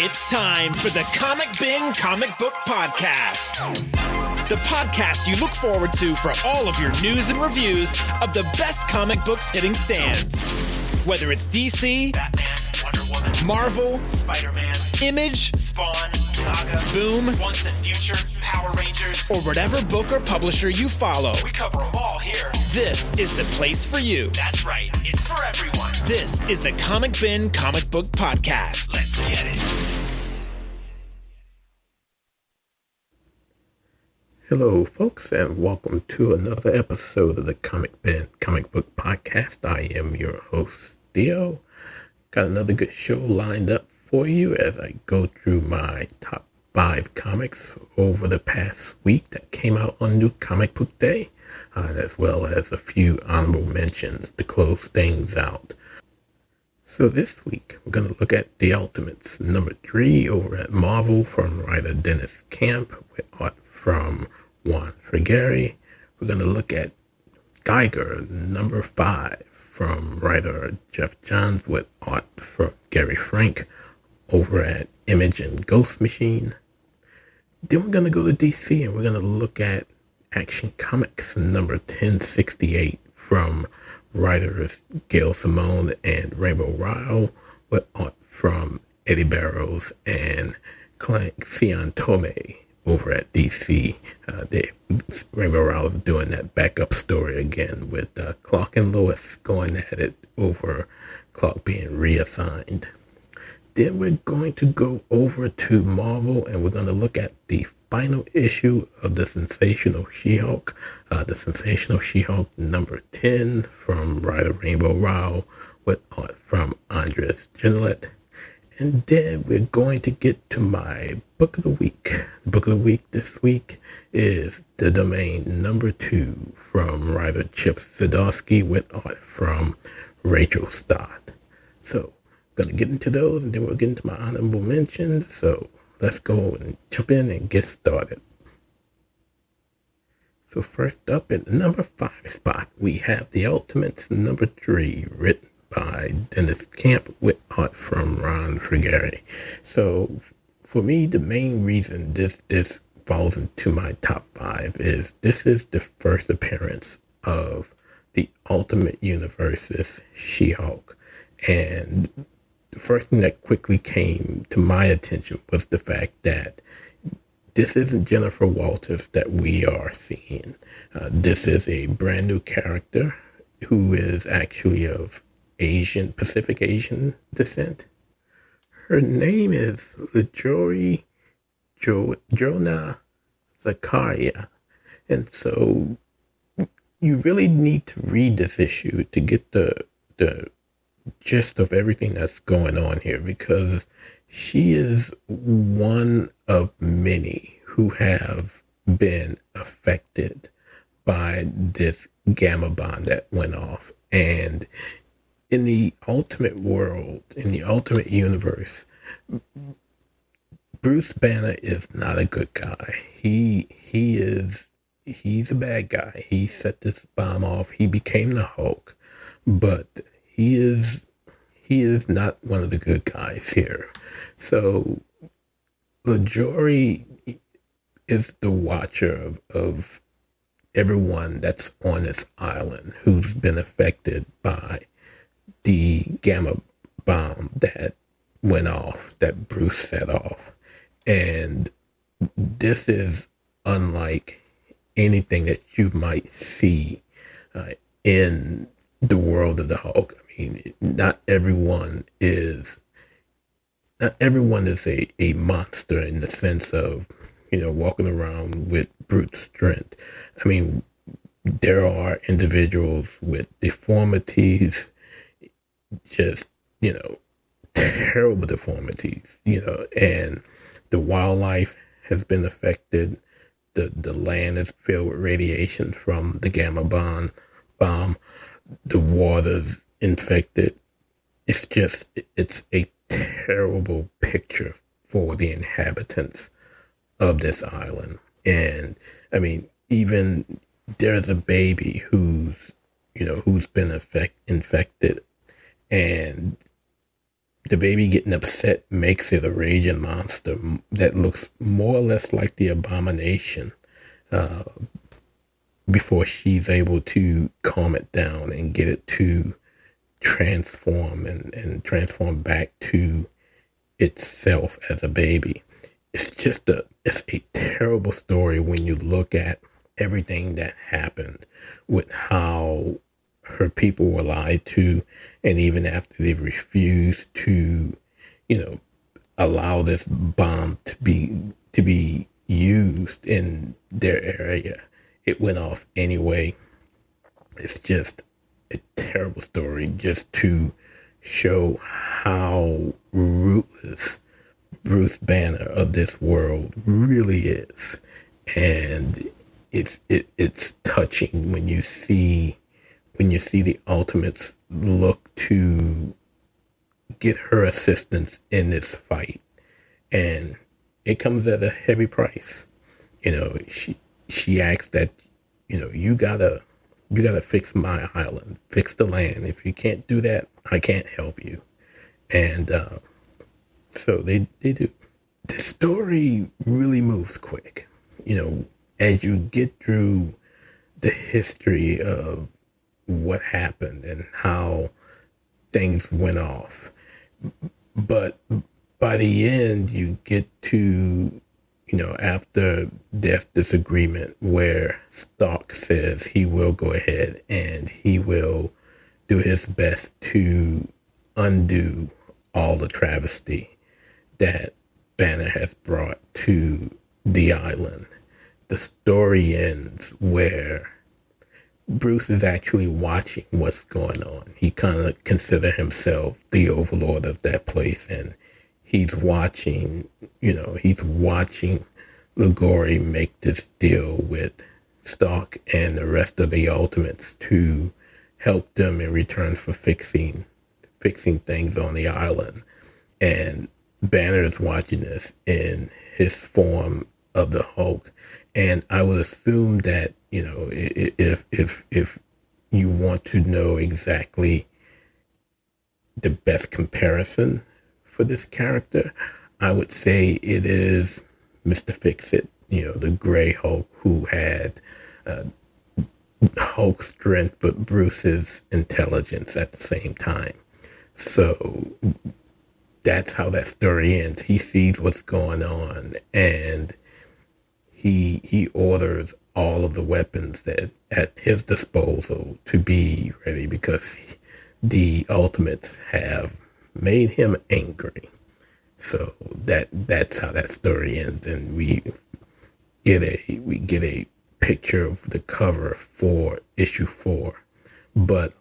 It's time for the Comic Bin Comic Book Podcast. The podcast you look forward to for all of your news and reviews of the best comic books hitting stands. Whether it's DC, Batman, Wonder Woman, Marvel, Spider-Man, Image, Spawn, Saga, Boom, Once and Future, Power Rangers, or whatever book or publisher you follow, we cover them all here. this is the place for you. That's right, it's for everyone. This is the Comic Bin Comic Book Podcast. Let's get it. Hello, folks, and welcome to another episode of the Comic Bin Comic Book Podcast. I am your host, Theo. Got another good show lined up for you as I go through my top 5 comics over the past week that came out on New Comic Book Day, as well as a few honorable mentions to close things out. So this week, we're going to look at The Ultimates, number 3 over at Marvel from writer Dennis Camp with art from Juan Frigeri. We're going to look at Geiger, number 5 from writer Jeff Johns with art from Gary Frank over at Image and Ghost Machine. Then we're going to go to DC and we're going to look at Action Comics number 1068 from writers Gail Simone and Rainbow Ryle with art from Eddie Barrows and Clank Sion Tomei over at DC. Rainbow Ryle is doing that backup story again with Clark and Lois going at it over Clark being reassigned. Then we're going to go over to Marvel and we're going to look at the final issue of the Sensational She-Hulk. The Sensational She-Hulk number 10 from writer Rainbow Ryle with art from Andres Ginolet. And then we're going to get to my book of the week. The book of the week this week is The Domain number 2 from writer Chip Zdarsky with art from Rachel Stott. So I'm going to get into those and then we'll get into my honorable mentions. So let's go and jump in and get started. So first up at the number 5 spot, we have The Ultimates number 3 written by Dennis Camp with art from Ron Frigeri. So for me, the main reason this falls into my top 5 is this is the first appearance of the Ultimate Universe's She-Hulk. And the first thing that quickly came to my attention was the fact that this isn't Jennifer Walters that we are seeing. This is a brand new character who is actually of Pacific Asian descent. Her name is Lajori Jonah Zakaria. And so you really need to read this issue to get the gist of everything that's going on here, because she is one of many who have been affected by this gamma bomb that went off. And in the ultimate world, in the ultimate universe, Bruce Banner is not a good guy. He's a bad guy. He set this bomb off. He became the Hulk, but he is not one of the good guys here. So LaJory is the watcher of everyone that's on this island who's been affected by the gamma bomb that went off, that Bruce set off. And this is unlike anything that you might see in the world of the Hulk. I mean, not everyone is a monster in the sense of, walking around with brute strength. I mean, there are individuals with deformities, just, terrible deformities, and the wildlife has been affected. The land is filled with radiation from the gamma bomb. The water's infected. It's a terrible picture for the inhabitants of this island. And I mean, even there's a baby who's been infected, and the baby getting upset makes it a raging monster that looks more or less like the Abomination, before she's able to calm it down and get it to transform and transform back to itself as a baby. It's a terrible story when you look at everything that happened with how her people were lied to, and even after they refused to, allow this bomb to be used in their area, it went off anyway. It's just a terrible story just to show how ruthless Bruce Banner of this world really is. And it's touching when you see the Ultimates look to get her assistance in this fight, and it comes at a heavy price. She asks that, you gotta fix my island, fix the land. If you can't do that, I can't help you. And so they do. The story really moves quick. As you get through the history of what happened and how things went off. But by the end, you get to, after death disagreement, where Stark says he will go ahead and he will do his best to undo all the travesty that Banner has brought to the island. The story ends where Bruce is actually watching what's going on. He kind of considers himself the overlord of that place, and he's watching Ligori make this deal with Stark and the rest of the Ultimates to help them in return for fixing things on the island. And Banner is watching this in his form of the Hulk. And I would assume that, if you want to know exactly the best comparison for this character, I would say it is Mr. Fix-It, the Gray Hulk, who had Hulk strength but Bruce's intelligence at the same time. So that's how that story ends. He sees what's going on, and he orders all of the weapons that at his disposal to be ready, because the Ultimates have made him angry. So that's how that story ends, and we get a picture of the cover for issue 4. But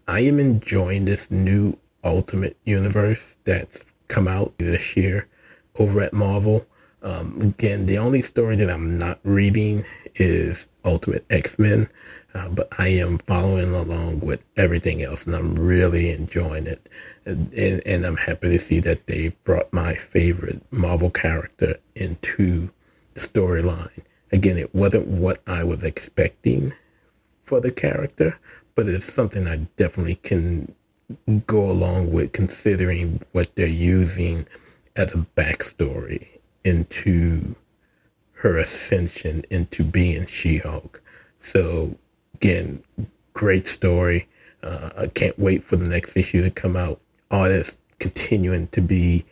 I am enjoying this new Ultimate universe that's come out this year over at Marvel. Again, the only story that I'm not reading is Ultimate X-Men, but I am following along with everything else, and I'm really enjoying it. And I'm happy to see that they brought my favorite Marvel character into the storyline. Again, it wasn't what I was expecting for the character, but it's something I definitely can go along with, considering what they're using as a backstory into her ascension into being She-Hulk. So again, great story. I can't wait for the next issue to come out. Artists continuing to be,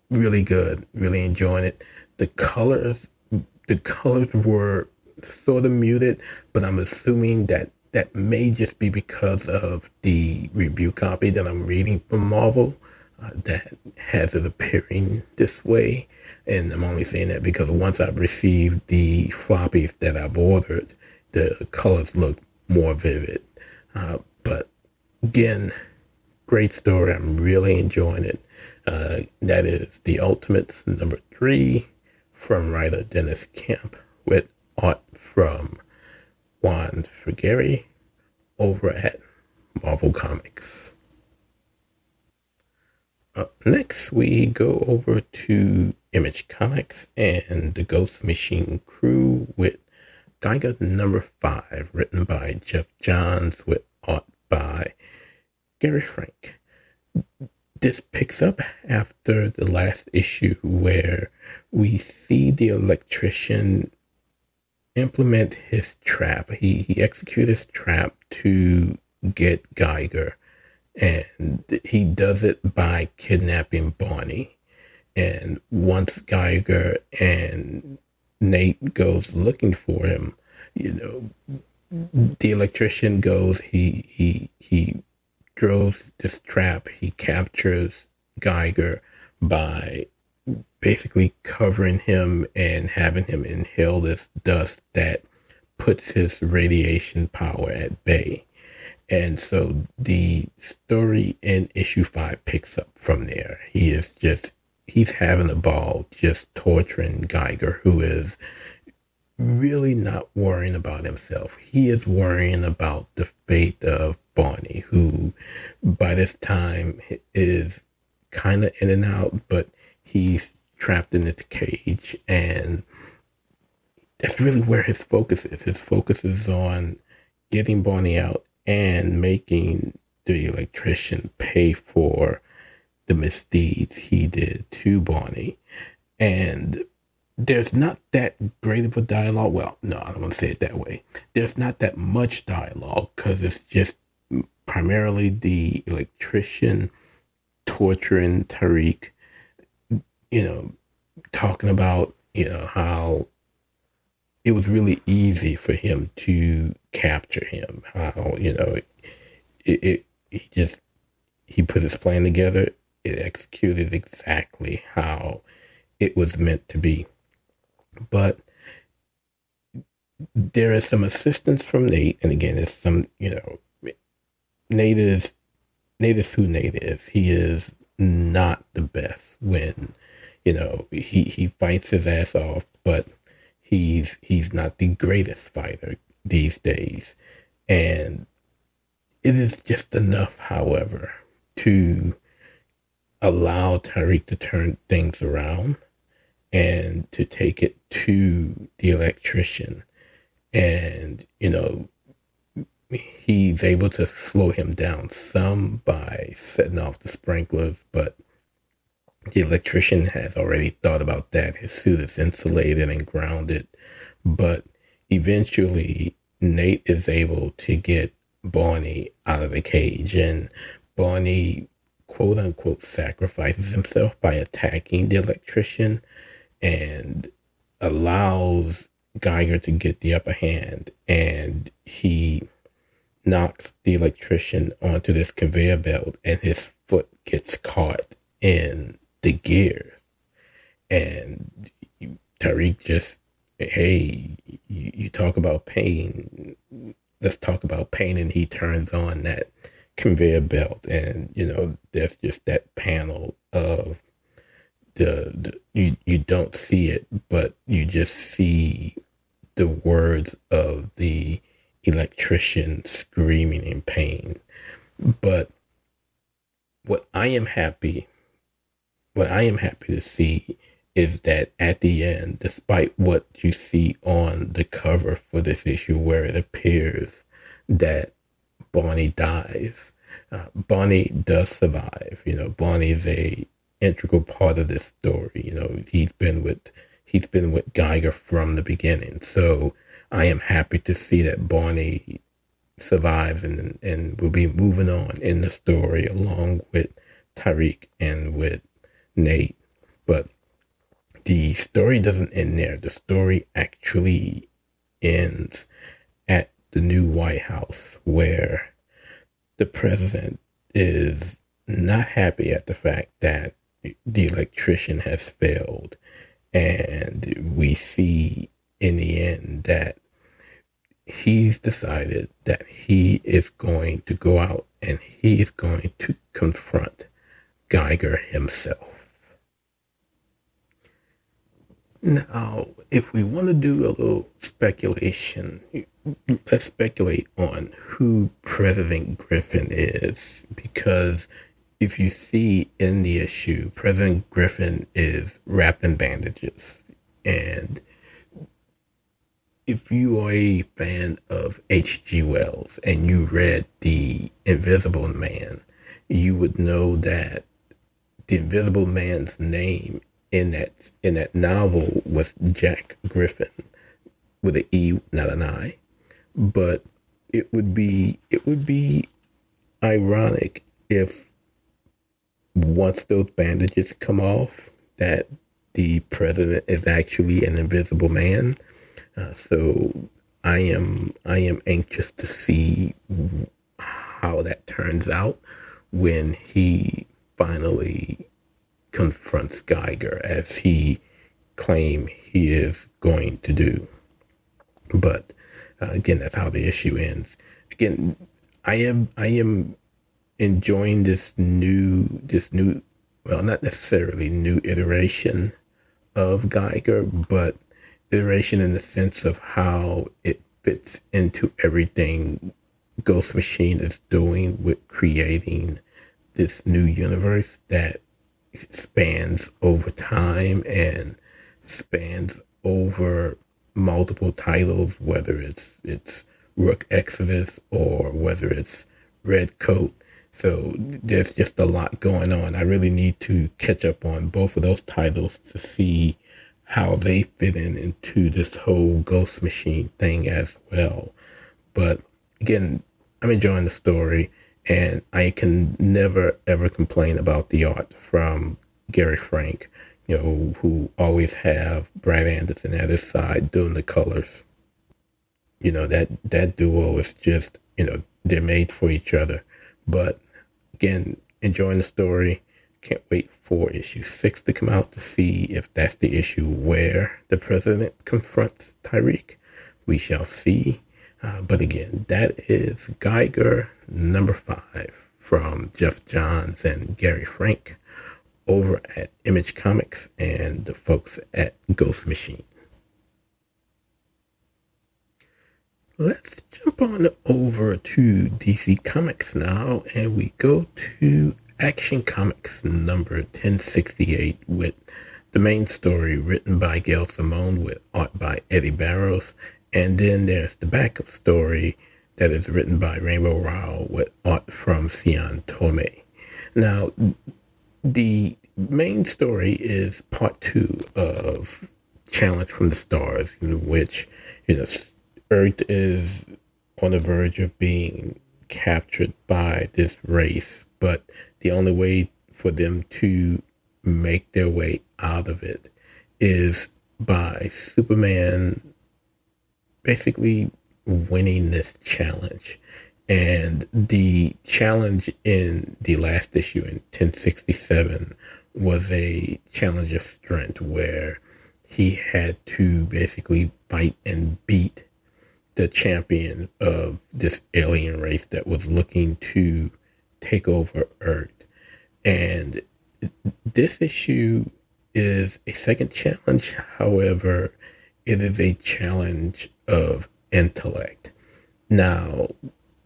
really good, really enjoying it. The colors were sort of muted, but I'm assuming that may just be because of the review copy that I'm reading from Marvel that has it appearing this way. And I'm only saying that because once I've received the floppies that I've ordered, the colors look more vivid. But again, great story. I'm really enjoying it. That is The Ultimates number 3 from writer Dennis Kemp, with art from Juan Frigeri over at Marvel Comics. Up next, we go over to Image Comics and the Ghost Machine Crew with Geiger number 5, written by Jeff Johns with art by Gary Frank. this picks up after the last issue where we see the electrician implement his trap. He executes his trap to get Geiger, and he does it by kidnapping Bonnie. And once Geiger and Nate goes looking for him, the electrician goes, he throws this trap, he captures Geiger by basically covering him and having him inhale this dust that puts his radiation power at bay. And so the story in issue 5 picks up from there. He's having a ball just torturing Geiger, who is really not worrying about himself. He is worrying about the fate of Bonnie, who by this time is kind of in and out, but he's trapped in this cage, and that's really where his focus is. His focus is on getting Bonnie out and making the electrician pay for the misdeeds he did to Bonnie. And there's not that great of a dialogue. Well, no, I don't want to say it that way. There's not that much dialogue because it's just primarily the electrician torturing Tariq, talking about, how it was really easy for him to capture him. How, he put his plan together. It executed exactly how it was meant to be. But there is some assistance from Nate. And again, it's some, Nate is who Nate is. He is not the best when, he fights his ass off, but he's not the greatest fighter these days. And it is just enough, however, to allow Tariq to turn things around and to take it to the electrician. And, he's able to slow him down some by setting off the sprinklers, but the electrician has already thought about that. His suit is insulated and grounded, but eventually Nate is able to get Bonnie out of the cage, and Bonnie, quote unquote, sacrifices himself by attacking the electrician and allows Geiger to get the upper hand, and he knocks the electrician onto this conveyor belt, and his foot gets caught in the gears. And Tariq just, hey, you talk about pain, let's talk about pain. And he turns on that conveyor belt, and there's just that panel of you don't see it, but you just see the words of the electrician screaming in pain. But what I am happy to see is that at the end, despite what you see on the cover for this issue, where it appears that Bonnie dies, Bonnie does survive. Bonnie is a integral part of this story. He's been with Geiger from the beginning. So I am happy to see that Bonnie survives and will be moving on in the story along with Tariq and with Nate. But the story doesn't end there. The story actually ends at the new White House, where the president is not happy at the fact that the electrician has failed. And we see in the end that he's decided that he is going to go out and he is going to confront Geiger himself. Now, if we want to do a little speculation, let's speculate on who President Griffin is, because if you see in the issue, President Griffin is wrapped in bandages. And if you are a fan of H.G. Wells and you read The Invisible Man, you would know that the Invisible Man's name in that novel was Jack Griffin with an E, not an I. But it would be ironic if once those bandages come off, that the president is actually an invisible man. So I am anxious to see how that turns out when he finally confronts Geiger, as he claimed he is going to do. But again, that's how the issue ends. Again, I am enjoying this new, well, not necessarily new iteration of Geiger, but iteration in the sense of how it fits into everything Ghost Machine is doing with creating this new universe that spans over time and spans over multiple titles, whether it's Rook Exodus or whether it's Red Coat. So there's just a lot going on. I really need to catch up on both of those titles to see how they fit into this whole Ghost Machine thing as well. But again, I'm enjoying the story, and I can never ever complain about the art from Gary Frank, who always have Brad Anderson at his side doing the colors. That duo is just, they're made for each other. But again, enjoying the story. Can't wait for issue 6 to come out to see if that's the issue where the president confronts Tyreek. We shall see. But again, that is Geiger number 5 from Jeff Johns and Gary Frank over at Image Comics and the folks at Ghost Machine. Let's jump on over to DC Comics now, and we go to Action Comics number 1068 with the main story written by Gail Simone with art by Eddie Barrows. And then there's the backup story that is written by Rainbow Rowell with art from Cian Tomei. Now, the main story is part 2 of Challenge from the Stars, in which, Earth is on the verge of being captured by this race, but the only way for them to make their way out of it is by Superman basically winning this challenge. And the challenge in the last issue in 1067 was a challenge of strength where he had to basically fight and beat the champion of this alien race that was looking to take over Earth. And this issue is a second challenge. However, it is a challenge of intellect. Now,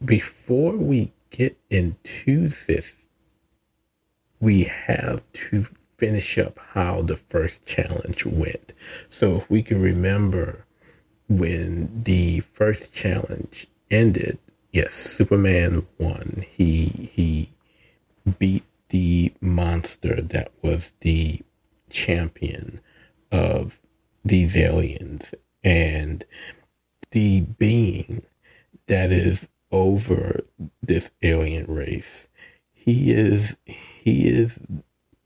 before we get into this, we have to finish up how the first challenge went. So if we can remember, when the first challenge ended, yes, Superman won. He beat the monster that was the champion of these aliens, and the being that is over this alien race, he is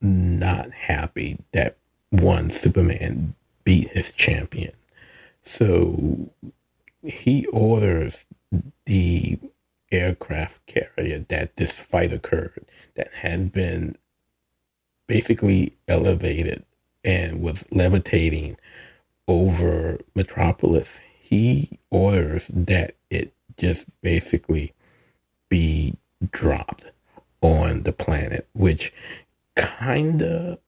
not happy that one Superman beat his champion. So he orders the aircraft carrier that this fight occurred, that had been basically elevated and was levitating over Metropolis. He orders that it just basically be dropped on the planet, which kinda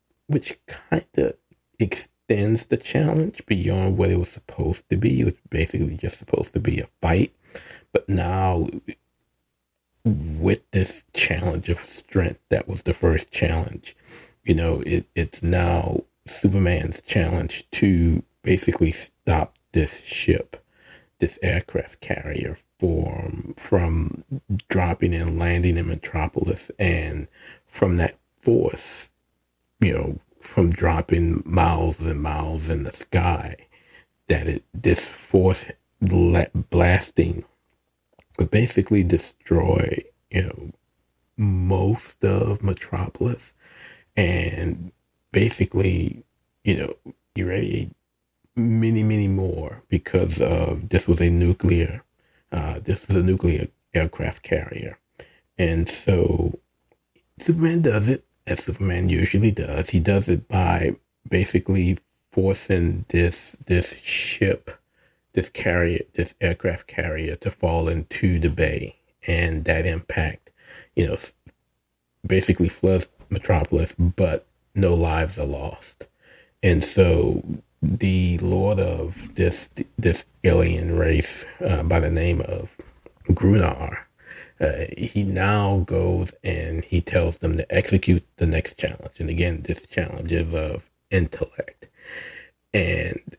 extends the challenge beyond what it was supposed to be. It was basically just supposed to be a fight. But now, with this challenge of strength, that was the first challenge, it's now Superman's challenge to basically stop this ship, this aircraft carrier, from dropping and landing in Metropolis. And from that force, from dropping miles and miles in the sky, that this force blasting would basically destroy, most of Metropolis, and basically, irradiate many, many more, because this was a nuclear aircraft carrier. And so Superman does it as Superman usually does. He does it by basically forcing this ship, this aircraft carrier, to fall into the bay, and that impact, basically floods Metropolis, but no lives are lost. And so the lord of this alien race, by the name of Grunar, he now goes and he tells them to execute the next challenge. And again, this challenge is of intellect. And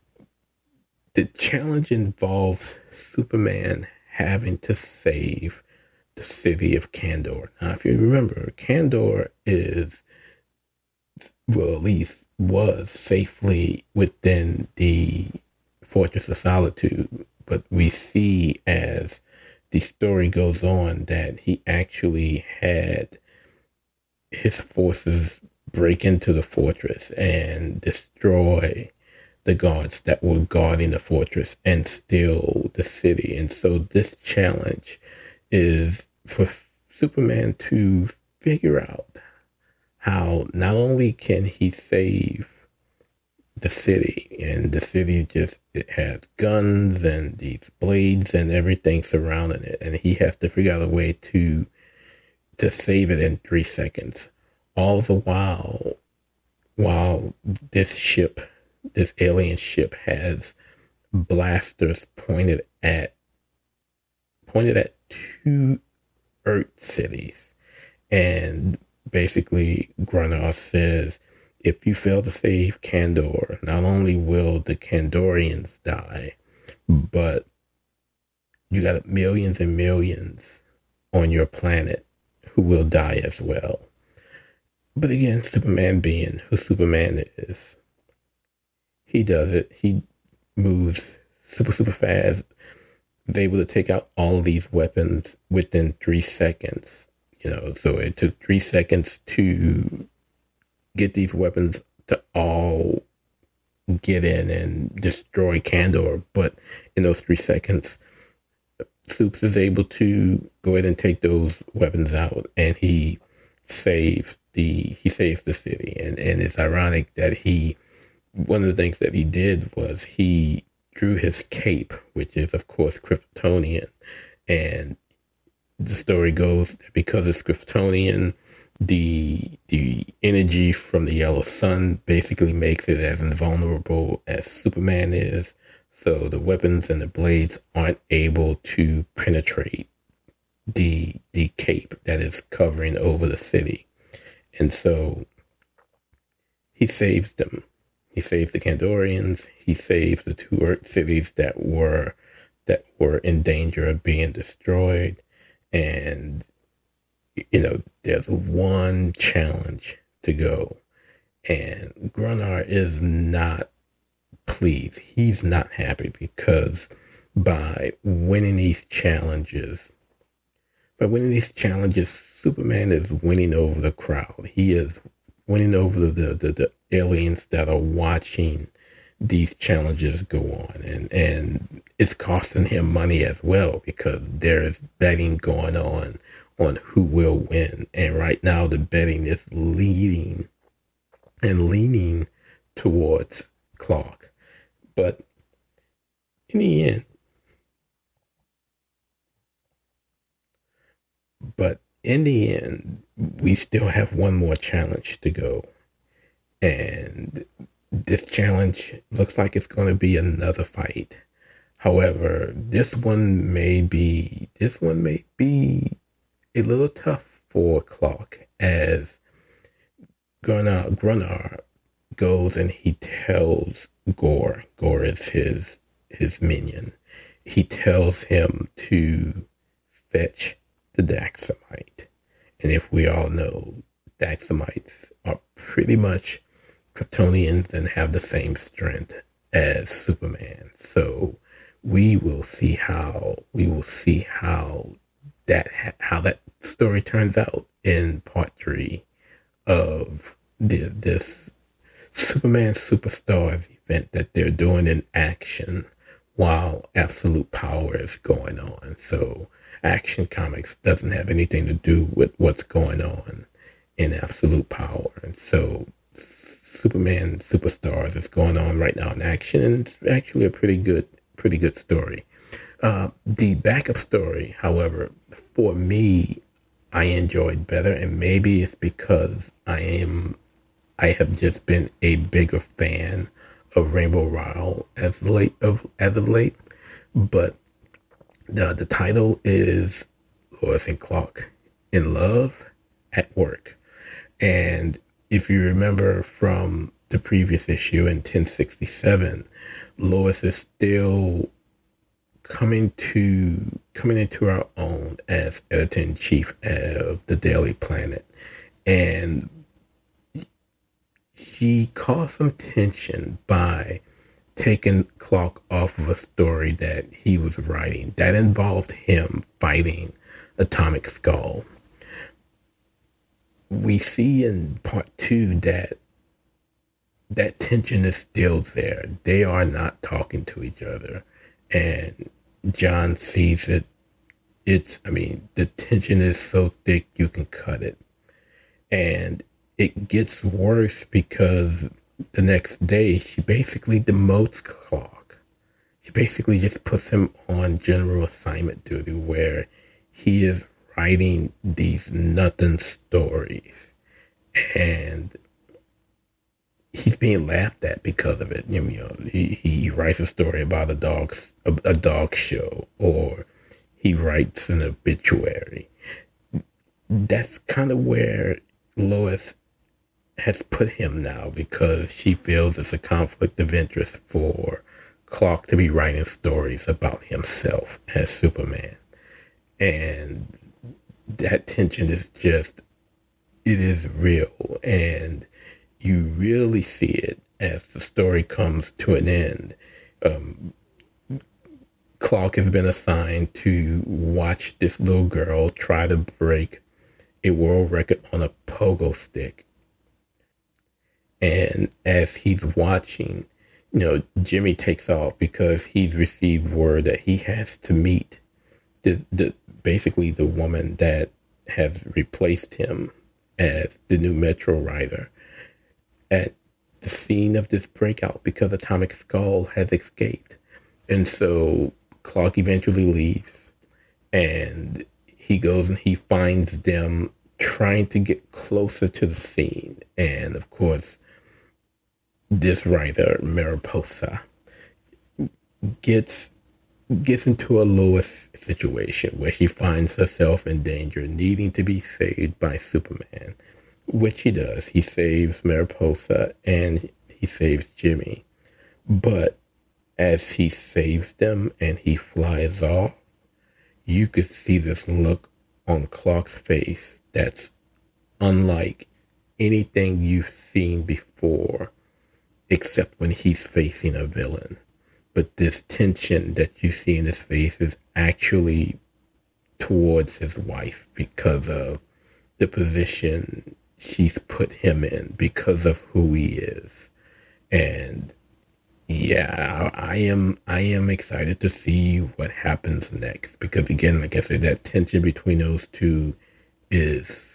the challenge involves Superman having to save the city of Kandor. Now, if you remember, Kandor at least was safely within the Fortress of Solitude. But we see as the story goes on that he actually had his forces break into the fortress and destroy the guards that were guarding the fortress and steal the city. And so this challenge is for Superman to figure out how not only can he save the city, and the city it has guns and these blades and everything surrounding it, and he has to figure out a way to save it in 3 seconds. All the while this alien ship has blasters pointed at 2 Earth cities. And basically Grunar says, if you fail to save Kandor, not only will the Kandorians die, but you got millions and millions on your planet who will die as well. But again, Superman being who Superman is, he does it. He moves super fast, is able to take out all of these weapons within 3 seconds. So it took 3 seconds to get these weapons to all get in and destroy Kandor. But in those 3 seconds, Supes is able to go ahead and take those weapons out, and he saves the city. And it's ironic that one of the things that he did was he drew his cape, which is of course Kryptonian, and the story goes that because it's Kryptonian, the energy from the yellow sun basically makes it as invulnerable as Superman is. So the weapons and the blades aren't able to penetrate the cape that is covering over the city. And so he saves them. He saves the Kandorians. He saves the 2 Earth cities that were in danger of being destroyed. And there's one challenge to go, and Grunar is not pleased. He's not happy, because by winning these challenges, Superman is winning over the crowd. He is winning over the aliens that are watching these challenges go on, and it's costing him money as well, because there is betting going on who will win. And right now the betting is leaning towards Clark. But in the end, we still have one more challenge to go. And this challenge looks like it's going to be another fight. However, this one may be a little tough for Clark, as Grunar goes and he tells Gore is his minion. He tells him to fetch the Daxamite. And if we all know, Daxamites are pretty much Kryptonians and have the same strength as Superman. So we will see how that story turns out in part 3 of this Superman Superstars event that they're doing in action while Absolute Power is going on. So Action Comics doesn't have anything to do with what's going on in Absolute Power. And so Superman Superstars is going on right now in action, and it's actually a pretty good story. The backup story, however, for me, I enjoyed better, and maybe it's because I have just been a bigger fan of Rainbow Rowell as of late. But the title is Lois and Clark in Love at Work. And if you remember from the previous issue in 1067, Lois is still coming into our own as editor-in-chief of the Daily Planet. And she caused some tension by taking Clark off of a story that he was writing that involved him fighting Atomic Skull. We see in part 2 that tension is still there. They are not talking to each other, and John sees it. The tension is so thick you can cut it. And it gets worse because the next day she basically demotes Clark. She basically just puts him on general assignment duty where he is writing these nothing stories. And he's being laughed at because of it. He writes a story about a dog show, or he writes an obituary. That's kind of where Lois has put him now, because she feels it's a conflict of interest for Clark to be writing stories about himself as Superman. And that tension is it is real, and you really see it as the story comes to an end. Clark has been assigned to watch this little girl try to break a world record on a pogo stick. And as he's watching, Jimmy takes off because he's received word that he has to meet basically the woman that has replaced him as the new Metro writer at the scene of this breakout, because Atomic Skull has escaped. And so Clark eventually leaves, and he goes and he finds them trying to get closer to the scene. And of course, this writer, Mariposa, gets into a Lois situation where she finds herself in danger, needing to be saved by Superman, which he does. He saves Mariposa and he saves Jimmy. But as he saves them and he flies off, you could see this look on Clark's face that's unlike anything you've seen before, except when he's facing a villain. But this tension that you see in his face is actually towards his wife because of the position she's put him in, because of who he is. And yeah, I am excited to see what happens next, because again, like I said, that tension between those two is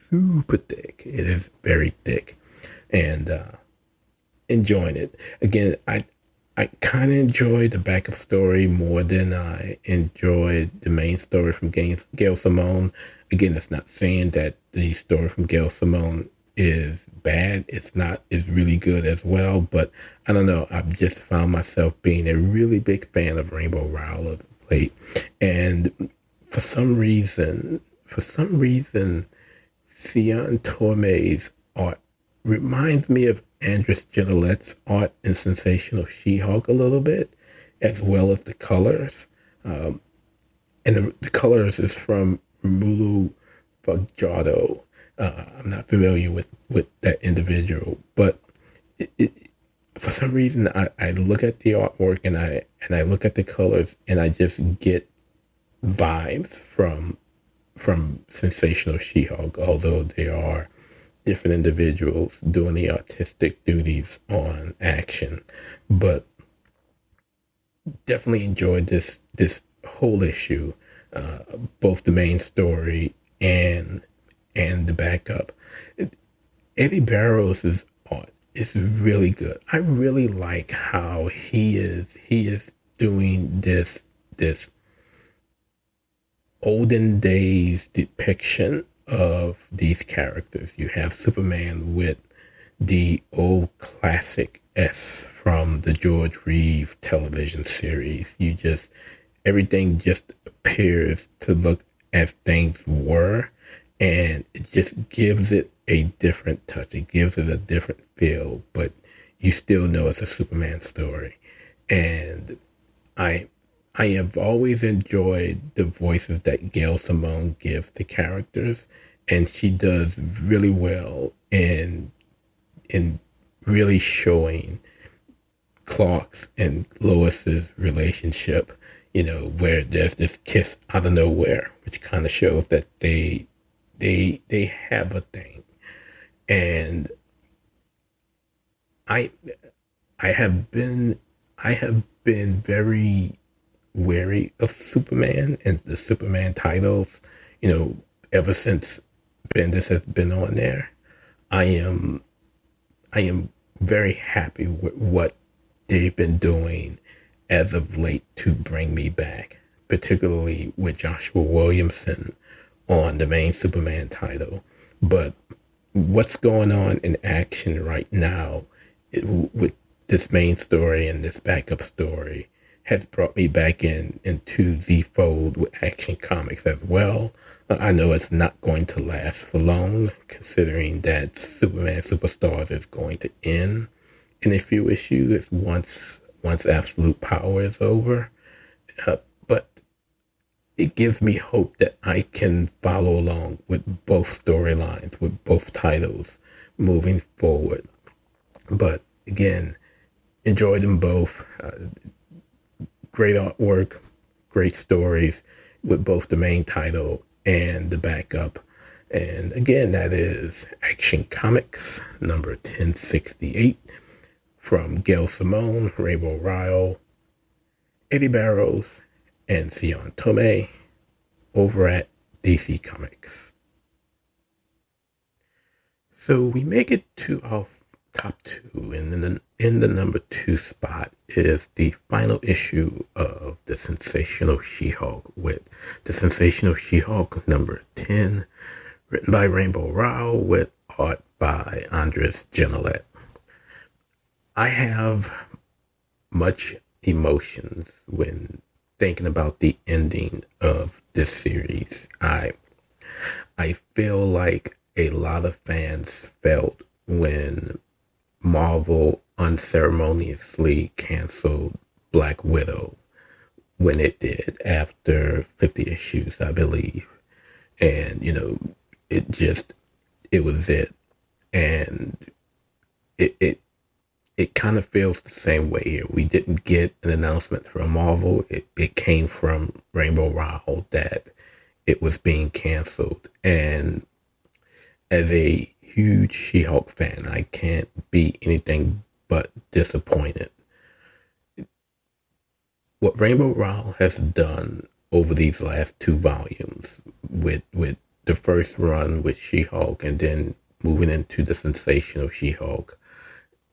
super thick. It is very thick, and enjoying it. Again, I kind of enjoyed the backup story more than I enjoyed the main story from Gail Simone. Again, it's not saying that the story from Gail Simone is bad. It's really good as well. But I don't know. I've just found myself being a really big fan of Rainbow Rowell of late. And for some reason, Cian Torme's art reminds me of Andres Gillette's art in Sensational She-Hulk a little bit, as well as the colors. And the colors is from Romulo Fajardo. I'm not familiar with that individual, but for some reason, I look at the artwork and I look at the colors and I just get vibes from Sensational She-Hulk, although there are different individuals doing the artistic duties on action. But definitely enjoyed this whole issue, both the main story and the backup. Eddie Barrows' art is really good. I really like how he is doing this olden days depiction of these characters. You have Superman with the old classic S from the George Reeve television series. Everything just appears to look as things were, and it just gives it a different touch. It gives it a different feel, but you still know it's a Superman story. And I have always enjoyed the voices that Gail Simone gives the characters, and she does really well in really showing Clark's and Lois's relationship, where there's this kiss out of nowhere, which kind of shows that they have a thing. And I have been very wary of Superman and the Superman titles, ever since Bendis has been on there. I am very happy with what they've been doing as of late to bring me back, particularly with Joshua Williamson on the main Superman title. But what's going on in action right now with this main story and this backup story has brought me back into the fold with Action Comics as well. I know it's not going to last for long, considering that Superman Superstars is going to end in a few issues once Absolute Power is over. But it gives me hope that I can follow along with both storylines, with both titles moving forward. But again, enjoyed them both. Great artwork, great stories with both the main title and the backup. And again, that is Action Comics number 1068 from Gail Simone, Rainbow Ryle, Eddie Barrows, and Sion Tomei over at DC Comics. So we make it to our top two, and in the number 2 spot is the final issue of the Sensational She-Hulk, with the Sensational She-Hulk number 10, written by Rainbow Rao with art by Andres Genolet. I have much emotions when thinking about the ending of this series. I feel like a lot of fans felt when Marvel unceremoniously canceled Black Widow when it did, after 50 issues, I believe. And, it was it. And it kind of feels the same way here. We didn't get an announcement from Marvel. It came from Rainbow Rowell that it was being canceled. And as a huge She-Hulk fan, I can't be anything but disappointed. What Rainbow Rowell has done over these last 2 volumes with the first run with She-Hulk and then moving into the Sensational She-Hulk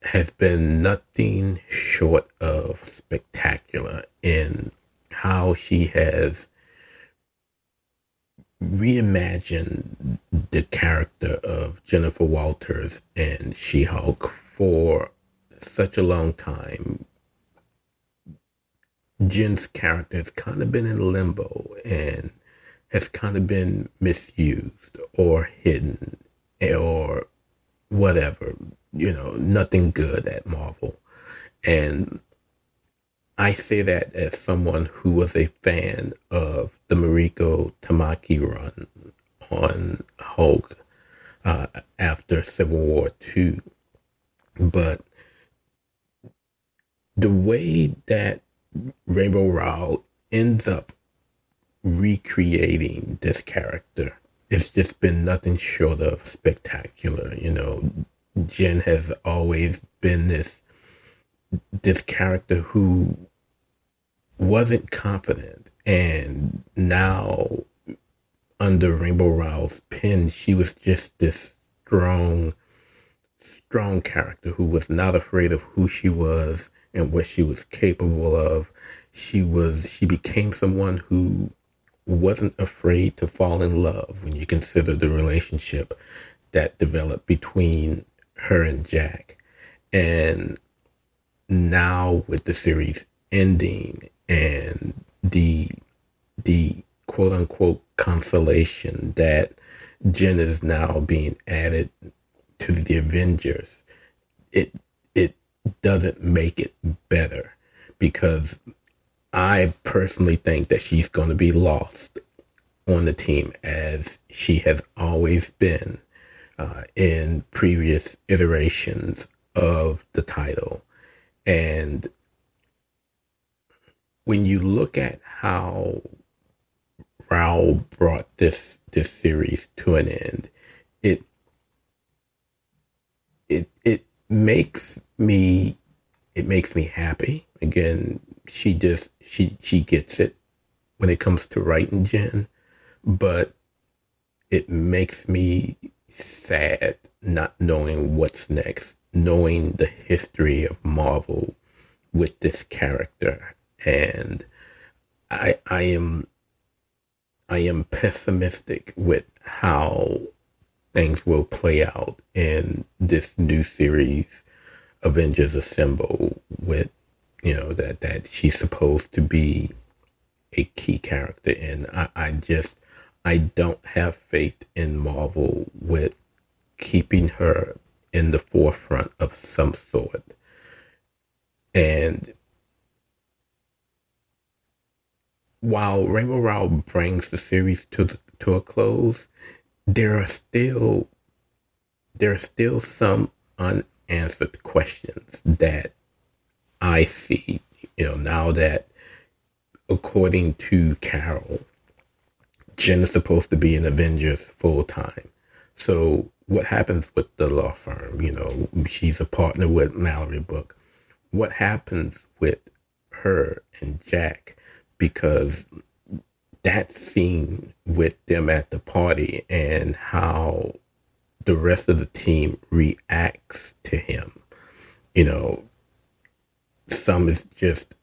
has been nothing short of spectacular in how she has reimagined the character of Jennifer Walters and She-Hulk. For such a long time, Jen's character has kind of been in limbo and has kind of been misused or hidden or whatever, nothing good at Marvel. And I say that as someone who was a fan of the Mariko Tamaki run on Hulk. after Civil War II. But the way that Rainbow Rowell ends up recreating this character, it's just been nothing short of spectacular. Jen has always been this character who wasn't confident, and now under Rainbow Rowell's pen, she was just this strong character who was not afraid of who she was and what she was capable of. She became someone who wasn't afraid to fall in love when you consider the relationship that developed between her and Jack. And now with the series ending and the quote unquote consolation that Jen is now being added to the Avengers, it doesn't make it better, because I personally think that she's going to be lost on the team, as she has always been in previous iterations of the title. And when you look at how Rowell brought this series to an end, it makes me happy. Again, she gets it when it comes to writing Jen, but it makes me sad not knowing what's next, knowing the history of Marvel with this character. And I am pessimistic with how things will play out in this new series, Avengers Assemble, with that she's supposed to be a key character in. I don't have faith in Marvel with keeping her in the forefront of some sort. And while Rainbow Rowell brings the series to a close, there are still some unanswered questions that I see, now that, according to Carol, Jen is supposed to be in Avengers full time. So what happens with the law firm? She's a partner with Mallory Book. What happens with her and Jack? Because that scene with them at the party and how the rest of the team reacts to him, some is just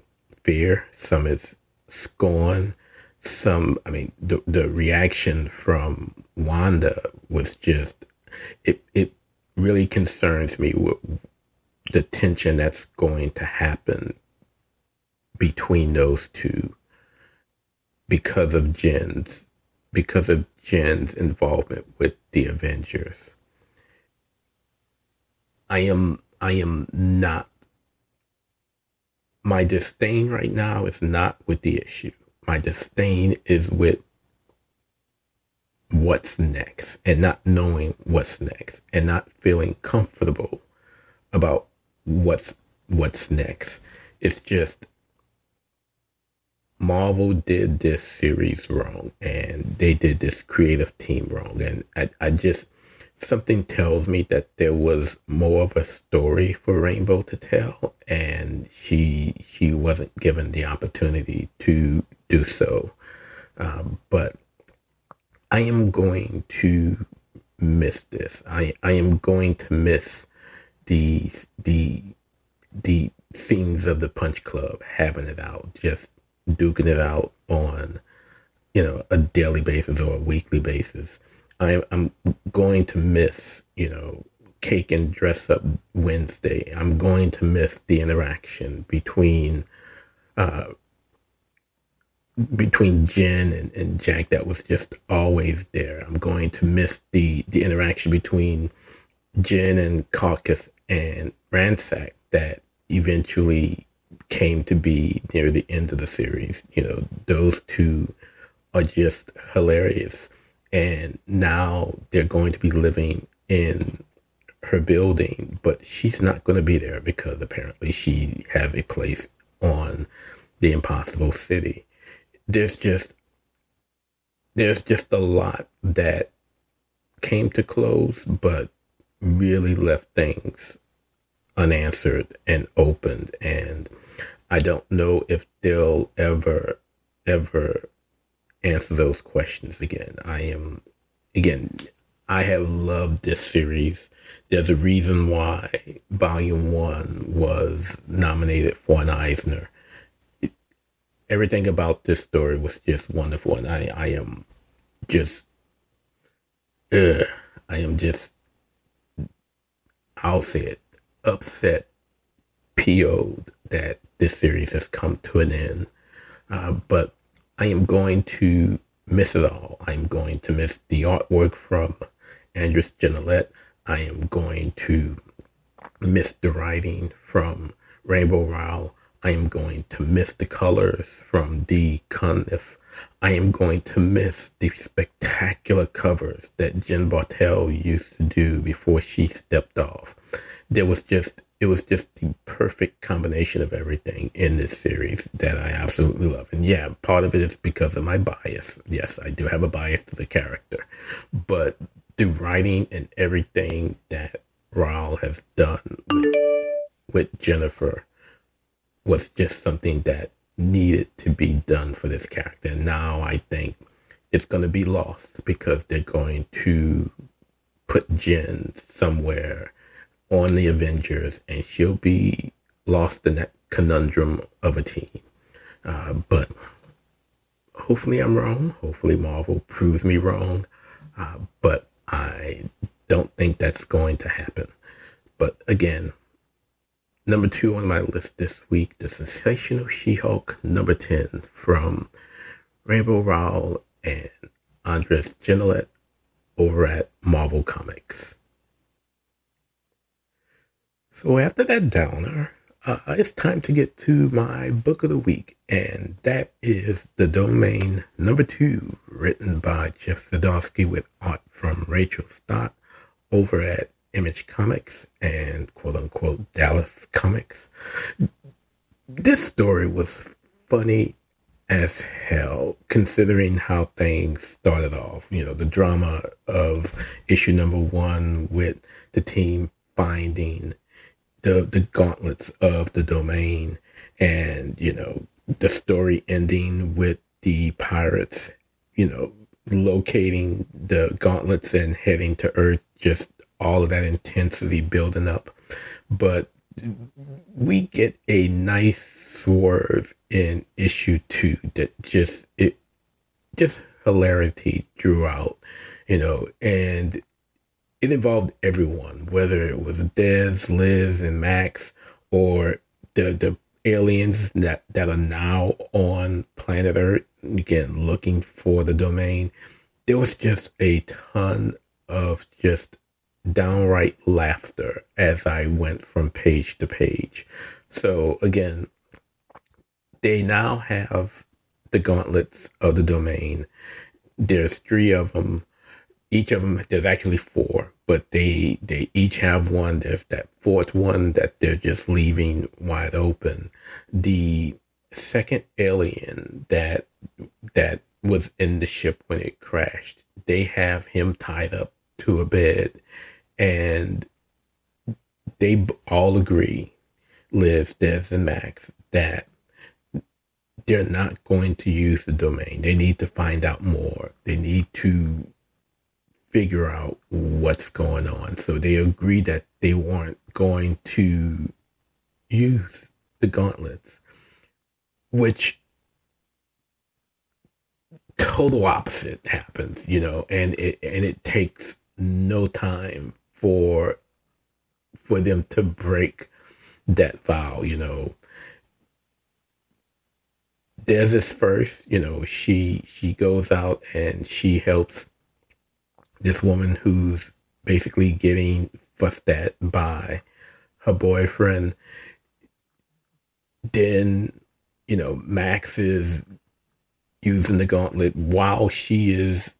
fear, some is scorn, the reaction from Wanda was just, it really concerns me with the tension that's going to happen between those two because of Jen's involvement with the Avengers. I am not, my disdain right now is not with the issue. My disdain is with what's next, and not knowing what's next, and not feeling comfortable about what's next. It's just, Marvel did this series wrong, and they did this creative team wrong. And I just, something tells me that there was more of a story for Rainbow to tell, and she wasn't given the opportunity to do so. But I am going to miss this. I am going to miss the scenes of the Punch Club, having it out, just duking it out on, a daily basis or a weekly basis. I'm going to miss, Cake and Dress Up Wednesday. I'm going to miss the interaction between Jen and Jack that was just always there. I'm going to miss the interaction between Jen and Caucus and Ransack that eventually came to be near the end of the series. Those two are just hilarious. And now they're going to be living in her building, but she's not going to be there because apparently she has a place on the Impossible City. There's just a lot that came to close, but really left things unanswered and opened. And I don't know if they'll ever answer those questions again. I have loved this series. There's a reason why Volume 1 was nominated for an Eisner. Everything about this story was just wonderful, and I am just, I'll say it, upset, PO'd that this series has come to an end. But I am going to miss it all. I'm going to miss the artwork from Andres Genolet. I am going to miss the writing from Rainbow Rowell. I am going to miss the colors from D. Cunliffe. I am going to miss the spectacular covers that Jen Bartel used to do before she stepped off. It was just the perfect combination of everything in this series that I absolutely love. And yeah, part of it is because of my bias. Yes, I do have a bias to the character, but the writing and everything that Rowell has done with Jennifer was just something that needed to be done for this character. And now I think it's going to be lost because they're going to put Jen somewhere on the Avengers and she'll be lost in that conundrum of a team. But hopefully I'm wrong. Hopefully Marvel proves me wrong. But I don't think that's going to happen. But again, number 2 on my list this week, The Sensational She-Hulk, number 10, from Rainbow Rowell and Andres Genolet over at Marvel Comics. So after that downer, it's time to get to my book of the week, and that is The Domain, number 2, written by Jeff Zdarsky with art from Rachel Stott over at Image Comics and quote-unquote Dallas Comics. This story was funny as hell, considering how things started off. You know, the drama of issue number 1 with the team finding the gauntlets of the Domain, and, you know, the story ending with the pirates, you know, locating the gauntlets and heading to Earth, just all of that intensity building up. But we get a nice swerve in issue 2 that just hilarity throughout, you know, and it involved everyone, whether it was Dez, Liz, and Max, or the aliens that are now on planet Earth, again, looking for the Domain. There was just a ton of just downright laughter as I went from page to page. So again, they now have the gauntlets of the Domain. There's 3 of them. Each of them, there's actually 4, but they each have one. There's that 4th one that they're just leaving wide open. The second alien that was in the ship when it crashed, they have him tied up to a bed, and they all agree, Liz, Des, and Max, that they're not going to use the Domain. They need to find out more. They need to figure out what's going on. So they agree that they weren't going to use the gauntlets, which total opposite happens, you know, and it takes no time for them to break that vow, you know. There's this first, you know, she goes out and she helps this woman who's basically getting fussed at by her boyfriend. Then, you know, Max is using the gauntlet while she is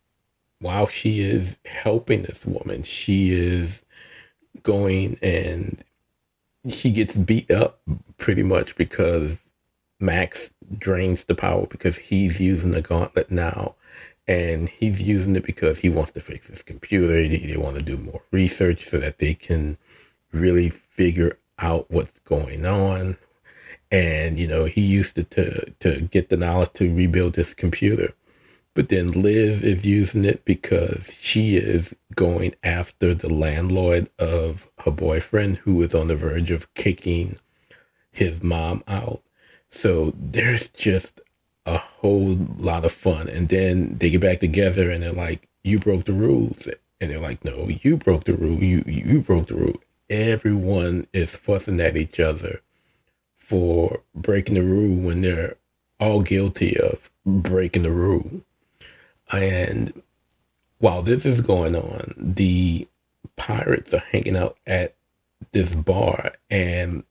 while she is helping this woman, she is going and she gets beat up pretty much because Max drains the power because he's using the gauntlet now. And he's using it because he wants to fix his computer. They want to do more research so that they can really figure out what's going on. And, he used it to get the knowledge to rebuild his computer. But then Liz is using it because she is going after the landlord of her boyfriend who is on the verge of kicking his mom out. So there's just a whole lot of fun. And then they get back together and they're like, you broke the rules. And they're like, no, you broke the rule. You broke the rule. Everyone is fussing at each other for breaking the rule when they're all guilty of breaking the rule. And while this is going on, the pirates are hanging out at this bar and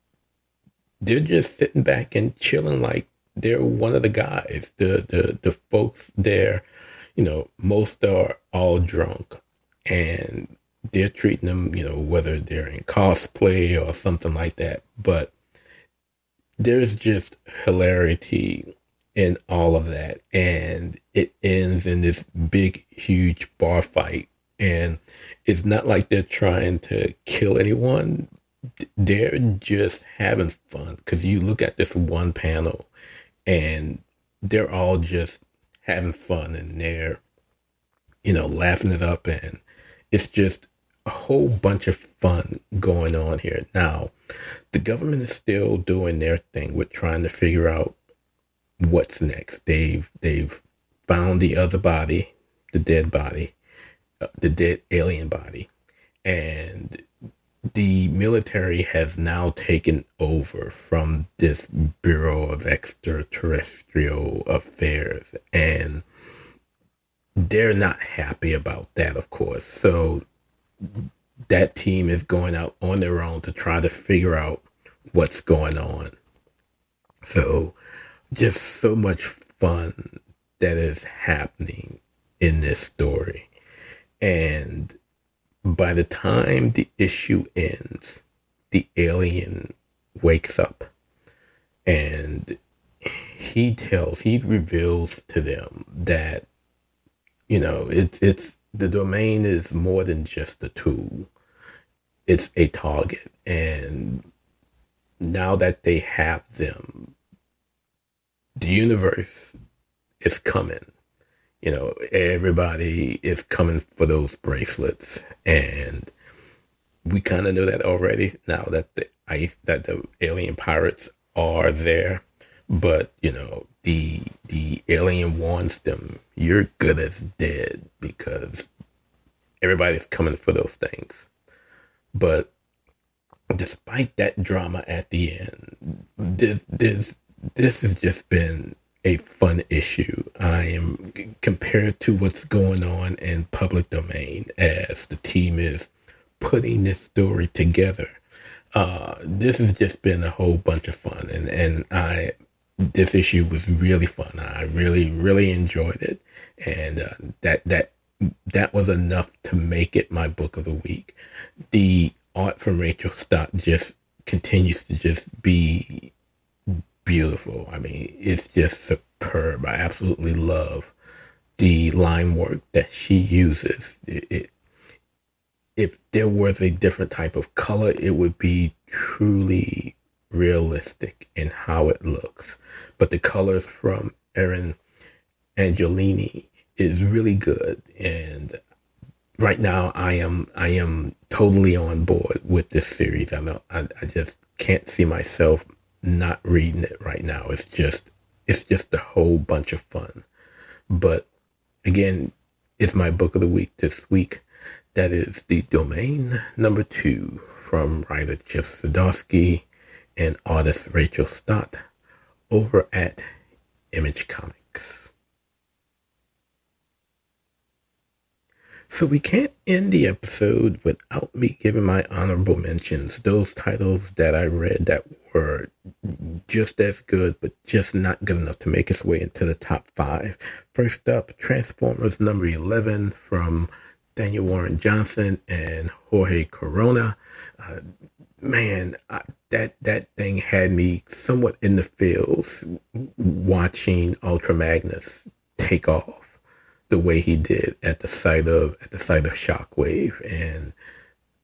they're just sitting back and chilling like they're one of the guys. The folks there, most are all drunk and they're treating them, whether they're in cosplay or something like that. But there's just hilarity in all of that. And it ends in this big, huge bar fight. And it's not like they're trying to kill anyone. They're just having fun. Because you look at this one panel and they're all just having fun and they're, laughing it up. And it's just a whole bunch of fun going on here. Now, the government is still doing their thing with trying to figure out what's next. They've found the other body, the dead body, the dead alien body. And the military has now taken over from this Bureau of Extraterrestrial Affairs, and they're not happy about that, of course. So that team is going out on their own to try to figure out what's going on. So just so much fun that is happening in this story. And by the time the issue ends, the alien wakes up and he reveals to them that, it's the domain is more than just a tool. It's a target. And now that they have them, the universe is coming. Everybody is coming for those bracelets, and we kind of know that already now that the alien pirates are there. But the alien warns them, "You're good as dead," because everybody's coming for those things. But despite that drama at the end, this has just been a fun issue. I am compared to what's going on in public domain as the team is putting this story together. This has just been a whole bunch of fun, and this issue was really fun. I really, really enjoyed it, and that was enough to make it my book of the week. The art from Rachel Stott just continues to just be beautiful. I mean, it's just superb. I absolutely love the line work that she uses. If there was a different type of color, it would be truly realistic in how it looks. But the colors from Erin Angelini is really good, and right now I am totally on board with this series. I just can't see myself not reading it right now. It's just a whole bunch of fun. But again, it's my book of the week this week. That is The Domain #2 from writer Chip Zdarsky and artist Rachel Stott over at Image Comics. So we can't end the episode without me giving my honorable mentions. Those titles that I read that were just as good, but just not good enough to make its way into the top 5. First up, Transformers number 11 from Daniel Warren Johnson and Jorge Corona. That thing had me somewhat in the feels watching Ultra Magnus take off the way he did at the sight of Shockwave, and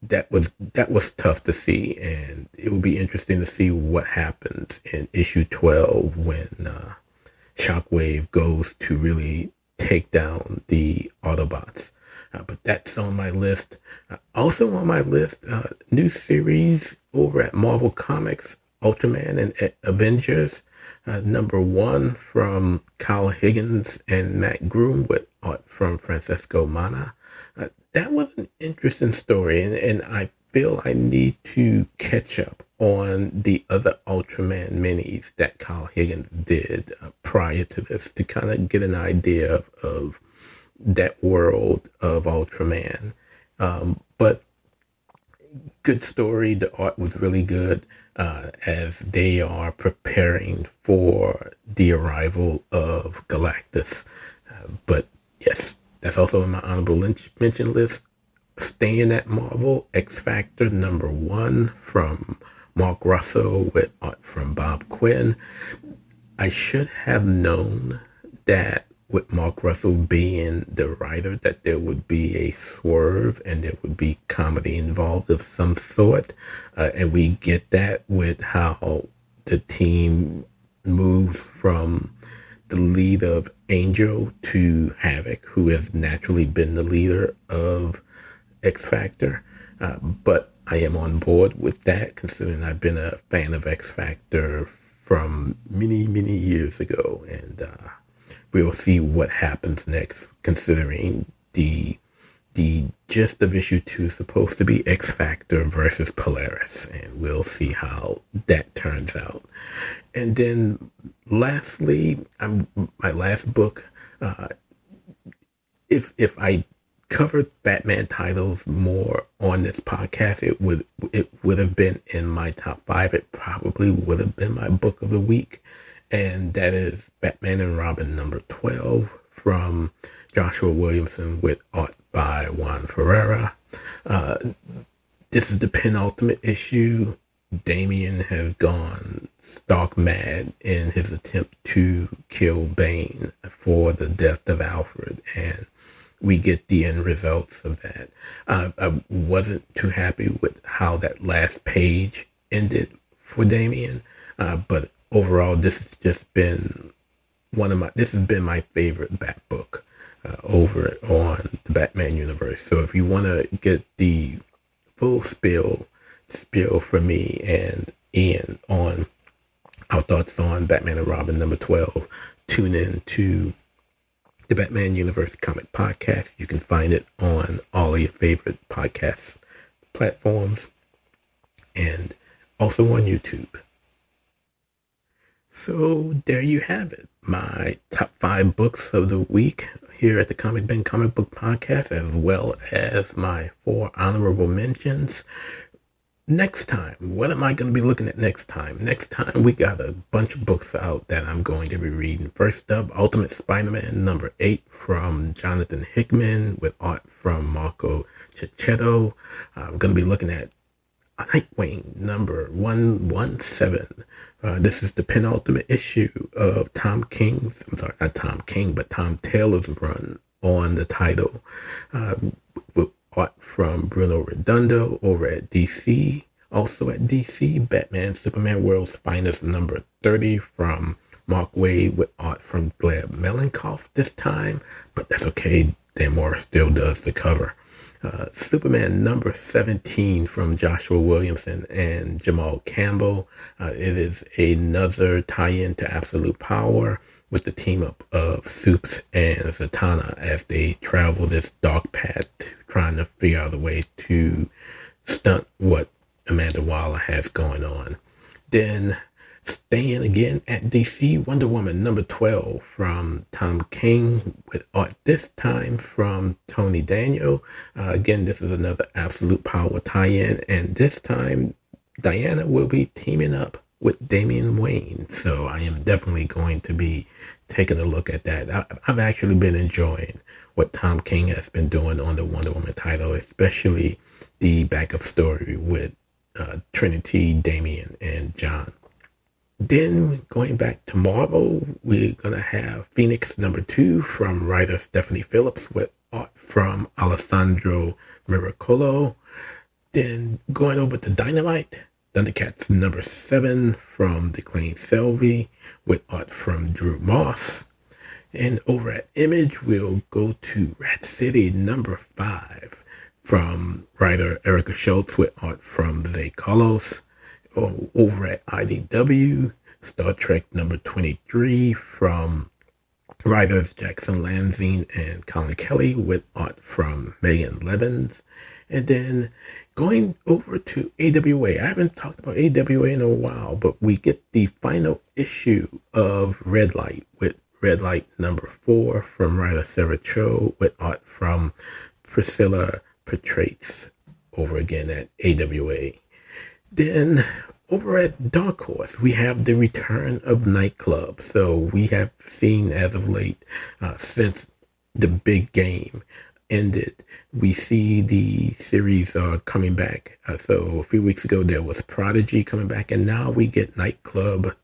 that was tough to see, and it will be interesting to see what happens in issue 12 when Shockwave goes to really take down the Autobots. But that's on my list. Also on my list, new series over at Marvel Comics, Ultraman and Avengers, number 1 from Kyle Higgins and Matt Groom with art from Francesco Mana. That was an interesting story, and I feel I need to catch up on the other Ultraman minis that Kyle Higgins did prior to this to kind of get an idea of that world of Ultraman. But good story. The art was really good as they are preparing for the arrival of Galactus. But yes, that's also in my honorable mention list. Staying at Marvel, X Factor number 1 from Mark Russell with art from Bob Quinn. I should have known that with Mark Russell being the writer, that there would be a swerve and there would be comedy involved of some sort. And we get that with how the team moves from the lead of Angel to Havoc, who has naturally been the leader of X Factor. But I am on board with that, considering I've been a fan of X Factor from many, many years ago. And we'll see what happens next, considering the gist of issue 2 is supposed to be X Factor versus Polaris, and we'll see how that turns out. And then lastly, my last book, if I covered Batman titles more on this podcast, it would have been in my top 5. It probably would have been my book of the week, and that is Batman and Robin number 12 from Joshua Williamson with art by Juan Ferreira. This is the penultimate issue. Damian has gone stark mad in his attempt to kill Bane for the death of Alfred, and we get the end results of that. I wasn't too happy with how that last page ended for Damian, but overall, this has just been this has been my favorite Bat book over on the Batman universe. So if you want to get the full spiel from me and Ian on our thoughts on Batman and Robin number 12, tune in to the Batman Universe Comic Podcast. You can find it on all of your favorite podcast platforms and also on YouTube. So there you have it. My top 5 books of the week here at the Comic Ben Comic Book Podcast, as well as my 4 honorable mentions. Next time, what am I going to be looking at next time? Next time, we got a bunch of books out that I'm going to be reading. First up, Ultimate Spider-Man number 8 from Jonathan Hickman with art from Marco Checchetto. I'm going to be looking at Nightwing number 117. This is the penultimate issue of Tom Taylor's run on the title. With art from Bruno Redondo over at DC. Also at DC, Batman Superman World's Finest number 30 from Mark Waid with art from Gleb Melankoff this time, but that's okay. Dan Morris still does the cover. Superman number 17 from Joshua Williamson and Jamal Campbell. It is another tie-in to Absolute Power with the team up of Supes and Zatanna as they travel this dark path trying to figure out a way to stunt what Amanda Waller has going on. Then Staying again at DC, Wonder Woman number 12 from Tom King with art this time from Tony Daniel. Again, this is another Absolute Power tie-in, and this time Diana will be teaming up with Damian Wayne. So I am definitely going to be taking a look at that. I've actually been enjoying what Tom King has been doing on the Wonder Woman title, especially the backup story with Trinity, Damian, and John. Then going back to Marvel, we're going to have Phoenix number 2 from writer Stephanie Phillips with art from Alessandro Miracolo. Then going over to Dynamite, Thundercats number 7 from Declan Selvey with art from Drew Moss. And over at Image, we'll go to Rat City number 5 from writer Erica Schultz with art from Zay Carlos. Over at IDW, Star Trek number 23 from writers Jackson Lanzine and Colin Kelly with art from Megan Levins. And then going over to AWA. I haven't talked about AWA in a while, but we get the final issue of Red Light with Red Light number 4 from writer Sarah Cho with art from Priscilla Petrates over again at AWA. Then over at Dark Horse, we have the return of Nightclub. So we have seen as of late, since the big game ended, we see the series coming back. So a few weeks ago, there was Prodigy coming back, and now we get Nightclub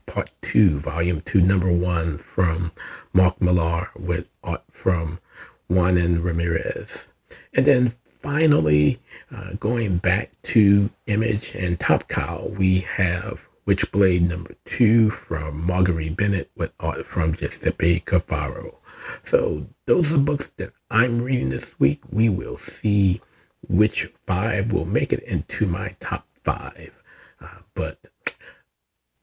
Part 2, Volume 2, Number 1 from Mark Millar with art from Juanan Ramirez. And then finally, going back to Image and Top Cow, we have Witchblade number 2 from Marguerite Bennett with art from Giuseppe Cafaro. So those are books that I'm reading this week. We will see which 5 will make it into my top 5. But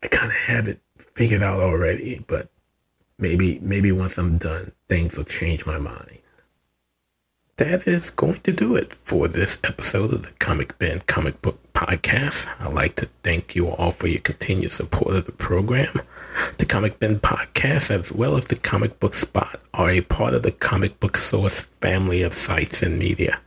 I kind of have it figured out already. But maybe once I'm done, things will change my mind. That is going to do it for this episode of the Comic Bin Comic Book Podcast. I'd like to thank you all for your continued support of the program. The Comic Bin Podcast, as well as the Comic Book Spot, are a part of the Comic Book Source family of sites and media.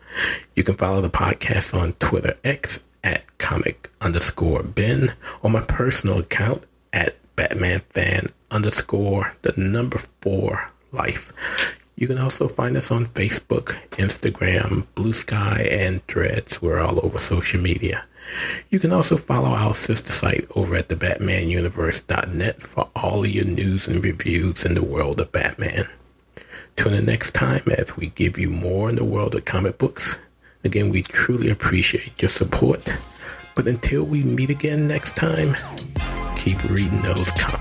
You can follow the podcast on Twitter X at comic_bin, or my personal account at BatmanFan_4life. You can also find us on Facebook, Instagram, Blue Sky, and Threads. We're all over social media. You can also follow our sister site over at thebatmanuniverse.net for all of your news and reviews in the world of Batman. Tune in next time as we give you more in the world of comic books. Again, we truly appreciate your support. But until we meet again next time, keep reading those comics.